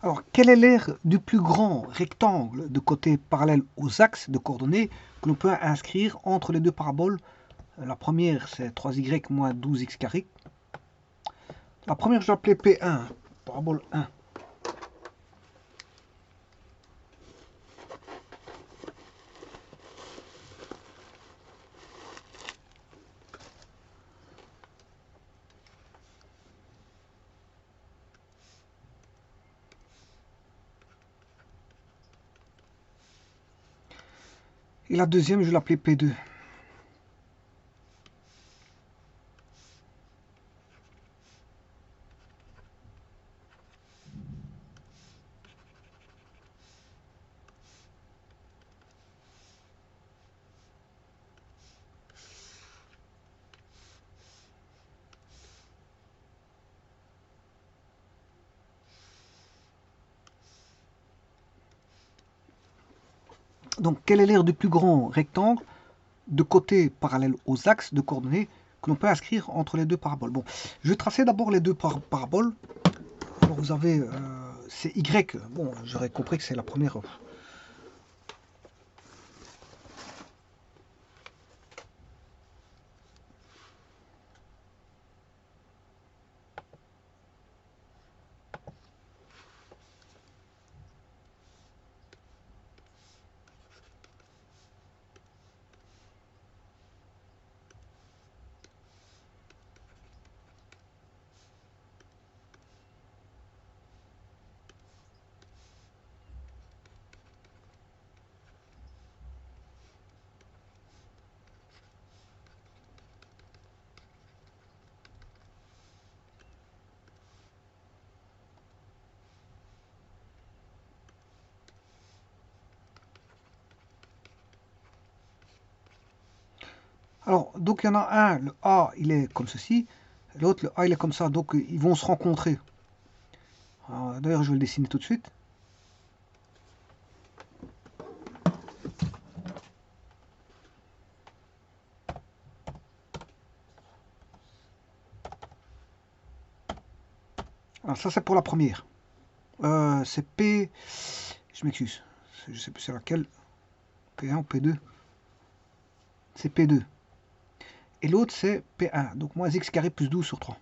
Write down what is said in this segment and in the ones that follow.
Alors, quelle est l'aire du plus grand rectangle de côté parallèle aux axes de coordonnées que l'on peut inscrire entre les deux paraboles? La première, c'est 3y moins 12x carré. La première, je vais l'appeler P1, parabole 1. Et la deuxième, je vais l'appeler P2. Donc, quelle est l'aire du plus grand rectangle de côté parallèle aux axes de coordonnées que l'on peut inscrire entre les deux paraboles? Bon, je vais tracer d'abord les deux paraboles. Alors, vous avez c'est Y. Bon, j'aurais compris que c'est la première. Alors, donc il y en a un, le A, il est comme ceci, l'autre, le A, il est comme ça, donc ils vont se rencontrer. D'ailleurs, je vais le dessiner tout de suite. Alors, ça, c'est pour la première. C'est P, je m'excuse, je sais plus c'est laquelle, P1 ou P2. C'est P2. Et l'autre, c'est P1, donc moins x carré plus 12 sur 3.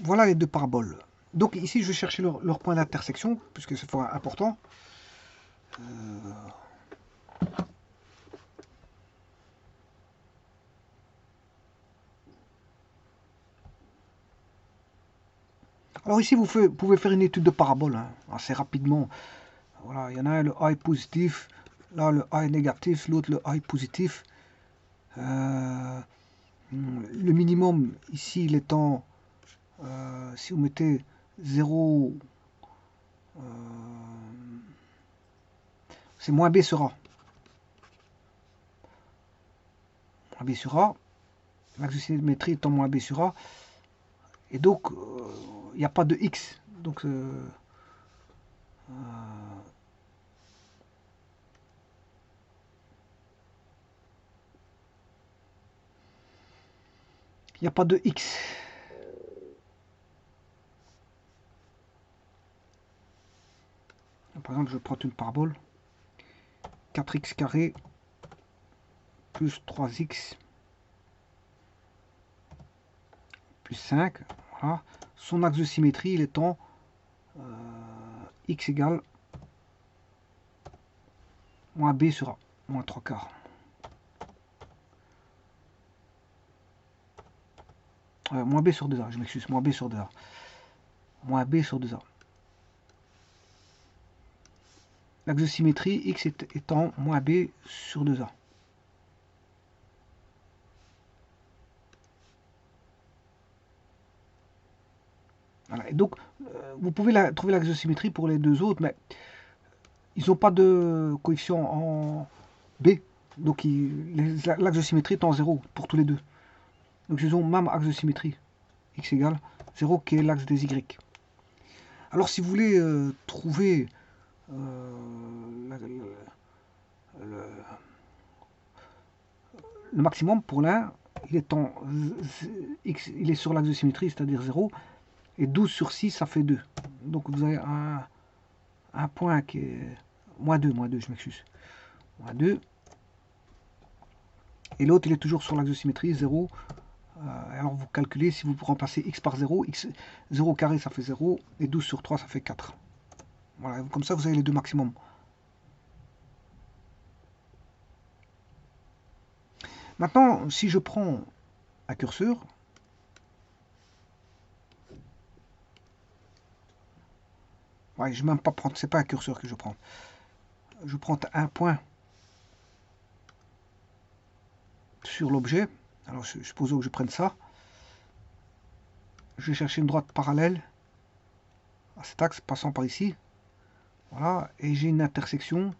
Voilà les deux paraboles. Donc ici, je vais chercher leur point d'intersection, puisque c'est fort important. Alors ici, vous pouvez faire une étude de parabole hein, assez rapidement. Voilà, il y en a un, le A est positif, là le A est négatif, l'autre le A est positif. Le minimum ici, il est en, si vous mettez 0, c'est moins B sur A. Moins B sur A, l'axe de symétrie étant moins B sur A, et donc il n'y a pas de X. Donc il n'y a pas de X. Par exemple, je prends une parabole. 4x carré plus 3x plus 5. Voilà. Son axe de symétrie, il est en x égale moins b sur a, moins 3 quarts. Moins b sur 2a, je m'excuse, moins b sur 2a. Moins b sur 2a. L'axe de symétrie, x étant moins b sur 2a. Voilà. Et donc, vous pouvez trouver l'axe de symétrie pour les deux autres, mais ils n'ont pas de coefficient en B. Donc l'axe de symétrie est en 0 pour tous les deux. Donc ils ont même axe de symétrie. X égale 0 qui est l'axe des Y. Alors si vous voulez trouver le maximum pour l'un, il est en X, il est sur l'axe de symétrie, c'est-à-dire 0. Et 12 sur 6, ça fait 2. Donc vous avez un point qui est moins 2, je m'excuse. Moins 2. Et l'autre, il est toujours sur l'axe de symétrie, 0. Alors vous calculez, si vous remplacez x par 0, x 0 carré ça fait 0, et 12 sur 3 ça fait 4. Voilà, comme ça vous avez les deux maximums. Maintenant, si je prends un curseur, ouais, je ne vais même pas prendre, c'est pas un curseur que je prends. Je prends un point sur l'objet. Alors je suppose que je prenne ça. Je vais chercher une droite parallèle à cet axe passant par ici. Voilà, et j'ai une intersection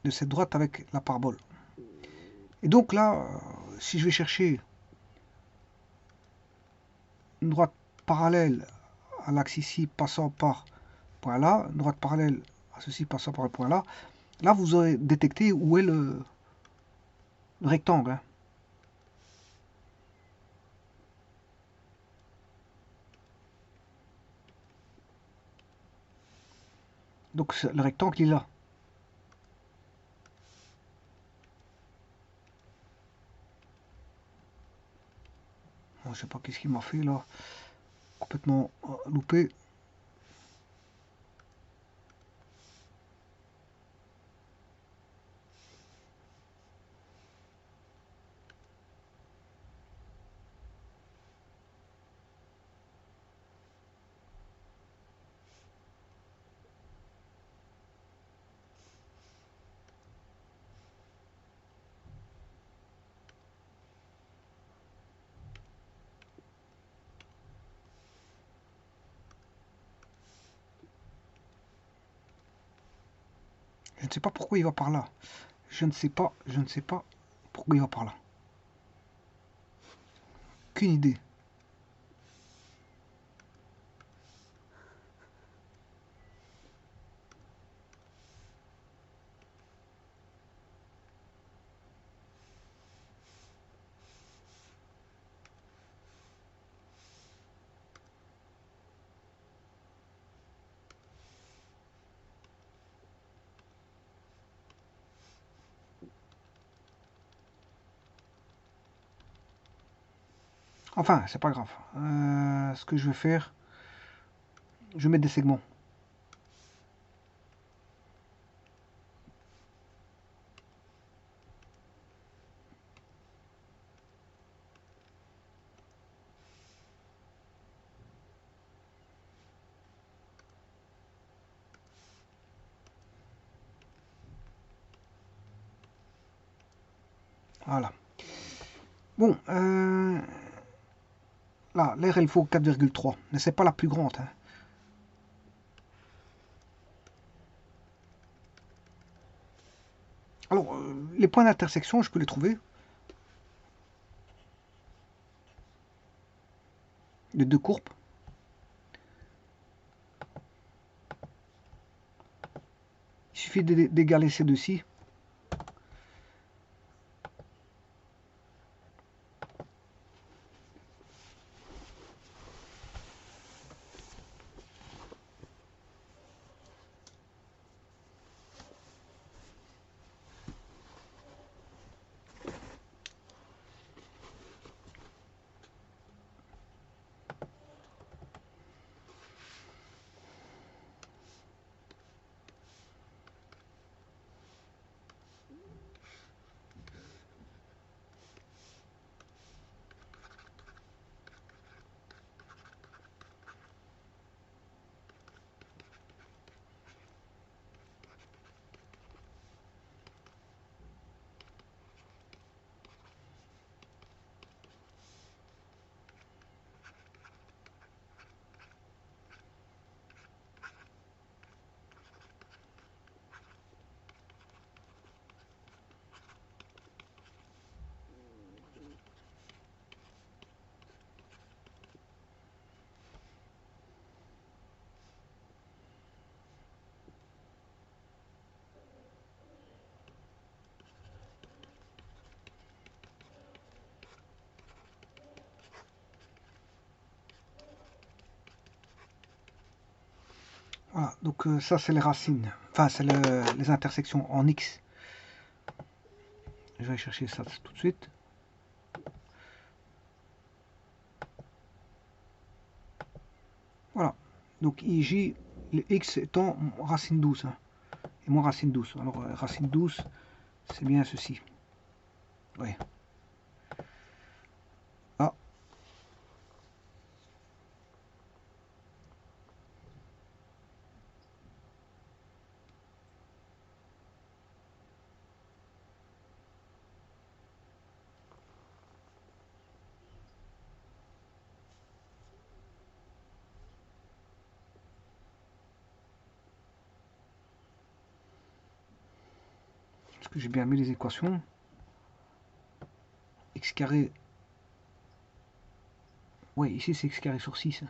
de cette droite avec la parabole. Et donc là, si je vais chercher une droite parallèle à l'axe ici passant par point là, une droite parallèle à ceci passant par le point là, là vous aurez détecté où est le rectangle. Hein. Donc le rectangle il est là. Bon, je sais pas qu'est-ce qu'il m'a fait là. Complètement loupé. Je ne sais pas pourquoi il va par là. Je ne sais pas pourquoi il va par là. Aucune idée. Enfin, c'est pas grave. Ce que je vais faire, je vais mettre des segments. Voilà. Bon, là, l'air, il faut 4,3. Mais c'est pas la plus grande. Hein. Alors, les points d'intersection, je peux les trouver. Les deux courbes. Il suffit d'égaler ces deux-ci. Voilà, donc ça c'est les racines, enfin c'est les intersections en x. Je vais chercher ça tout de suite. Voilà, donc IJ, le x étant racine 12, hein, et moins racine 12. Alors racine 12, c'est bien ceci. Oui. Ah. Est-ce que j'ai bien mis les équations? X carré. Oui, ici c'est x carré sur 6.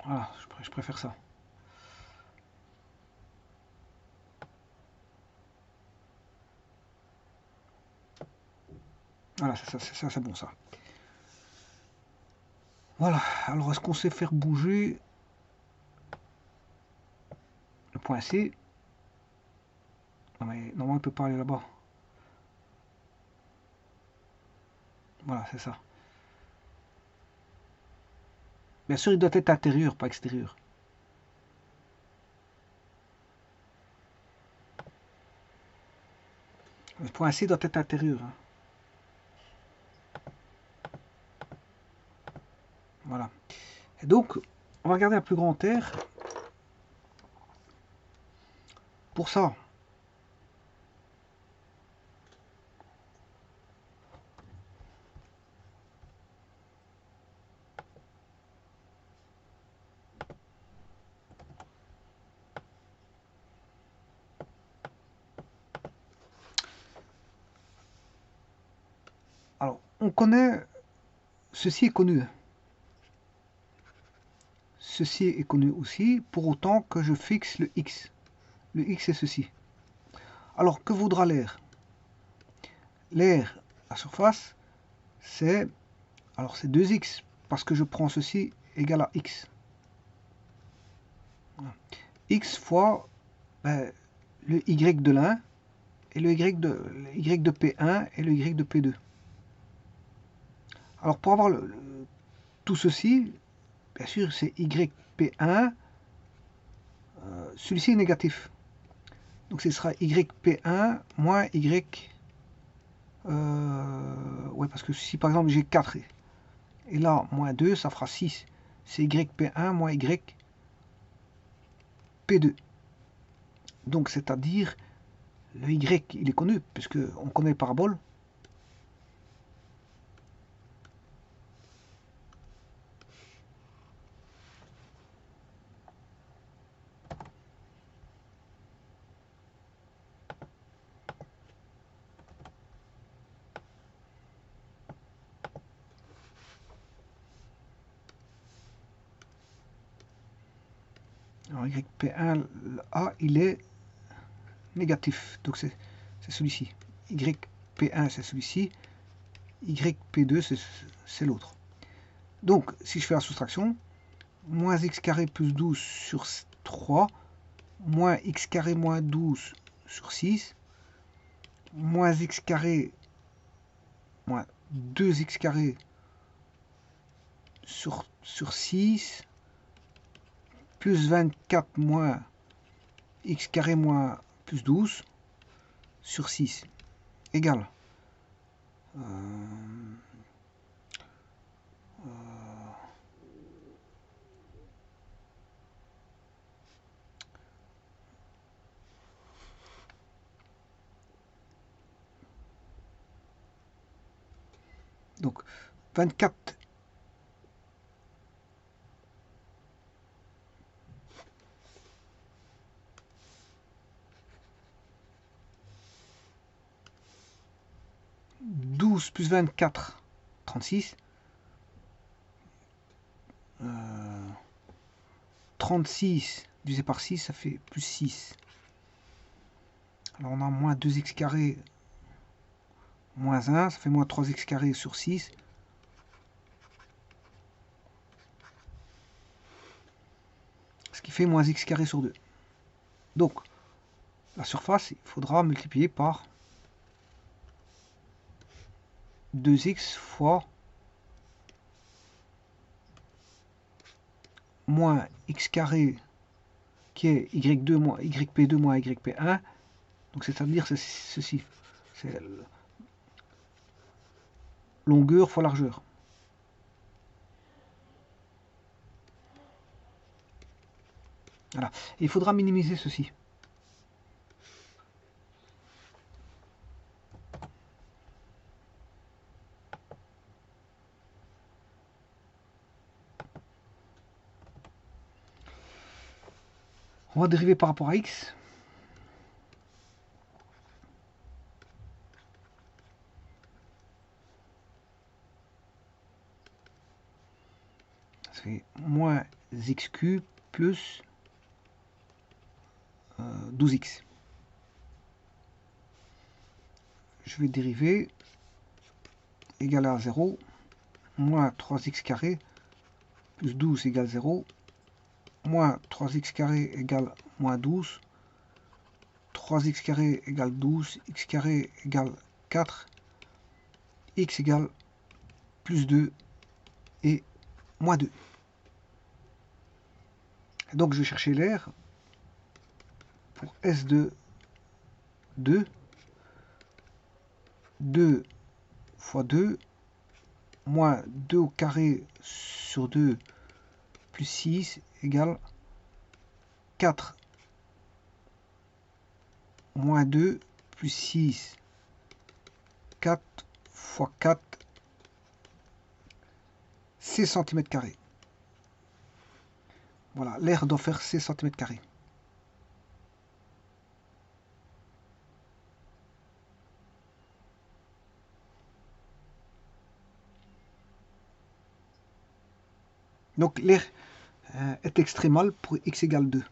Voilà, je préfère ça. Voilà, ça c'est bon ça. Voilà, alors est-ce qu'on sait faire bouger le point C? Non mais normalement il peut pas aller là-bas. Voilà, c'est ça. Bien sûr, il doit être intérieur, pas extérieur. Le point C doit être intérieur. Hein. Voilà. Et donc, on va regarder un plus grand R. Pour ça, alors, on connaît, ceci est connu. Ceci est connu aussi, pour autant que je fixe le X. Le X est ceci. Alors, que vaudra l'air? L'air, la surface, c'est, alors c'est 2x, parce que je prends ceci égal à x. X fois ben, le y de l'un, et le y de P1 et le y de P2. Alors pour avoir tout ceci, bien sûr c'est yp1, celui-ci est négatif. Donc ce sera yp1 moins y, ouais parce que si par exemple j'ai 4 et là moins 2, ça fera 6. C'est yp1 moins yp2. Donc c'est-à-dire le y il est connu, puisque on connaît les paraboles. Alors yp1, A, il est négatif. Donc c'est celui-ci. Yp1, c'est celui-ci. Yp2, c'est l'autre. Donc, si je fais la soustraction, moins x carré plus 12 sur 3, moins x carré moins 12 sur 6, moins x carré moins 2x carré sur 6, plus 24 moins x carré moins plus 12 sur 6 égale donc 24 12 plus 24 36 36 divisé par 6 ça fait plus 6. Alors on a moins 2x carré moins 1, ça fait moins 3x carré sur 6 fait moins x carré sur 2. Donc, la surface, il faudra multiplier par 2x fois moins x carré qui est y2 moins yp2 moins yp1. Donc c'est-à-dire ceci. C'est longueur fois largeur. Voilà. Et il faudra minimiser ceci. On va dériver par rapport à x. Ça fait moins x cube plus 12x. Je vais dériver égal à 0, moins 3x carré plus 12 égale 0, moins 3x carré égale moins 12, 3x carré égale 12, x carré égale 4, x égale plus 2 et moins 2. Et donc je vais chercher l'air pour S de 2, 2 fois 2, moins 2 au carré sur 2 plus 6 égale 4 moins 2 plus 6, 4 fois 4, 6 cm². Voilà, l'air doit faire 6 cm². Donc l'air est extrémal pour x égale 2.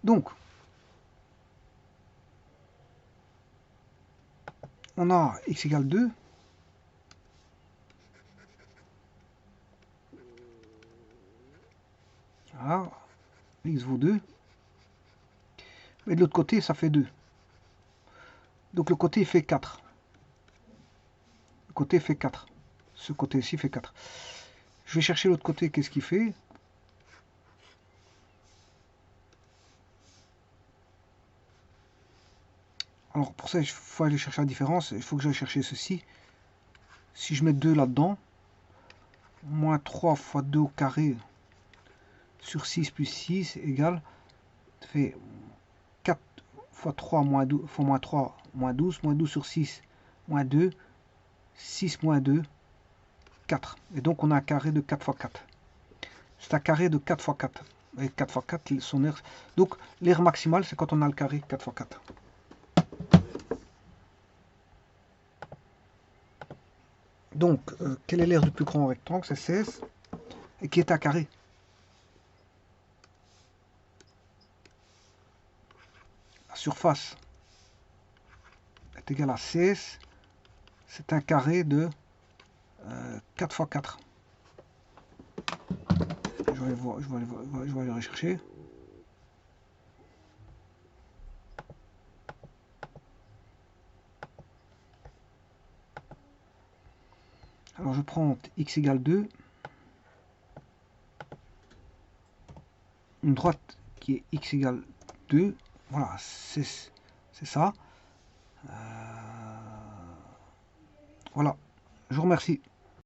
Donc, on a x égale 2. Voilà, x vaut 2. Mais de l'autre côté, ça fait 2. Donc le côté fait 4. Le côté fait 4. Ce côté-ci fait 4. Je vais chercher l'autre côté, qu'est-ce qu'il fait? Alors pour ça, il faut aller chercher la différence. Il faut que j'aille chercher ceci. Si je mets 2 là-dedans, moins 3 fois 2 au carré sur 6 plus 6 égale, ça fait 4 fois 3 moins 12, fois moins 3 moins 12 sur 6 moins 2, 6 moins 2, 4. Et donc on a un carré de 4 fois 4. C'est un carré de 4 fois 4. Et 4 fois 4, son aire. Donc l'aire maximale, c'est quand on a le carré 4 fois 4. Donc, quelle est l'aire du plus grand rectangle? C'est 16. Et qui est un carré. La surface est égale à 16. C'est un carré de 4 fois 4. Je vais aller rechercher. Alors je prends x égale 2. Une droite qui est x égale 2. Voilà, c'est ça. Voilà, je vous remercie.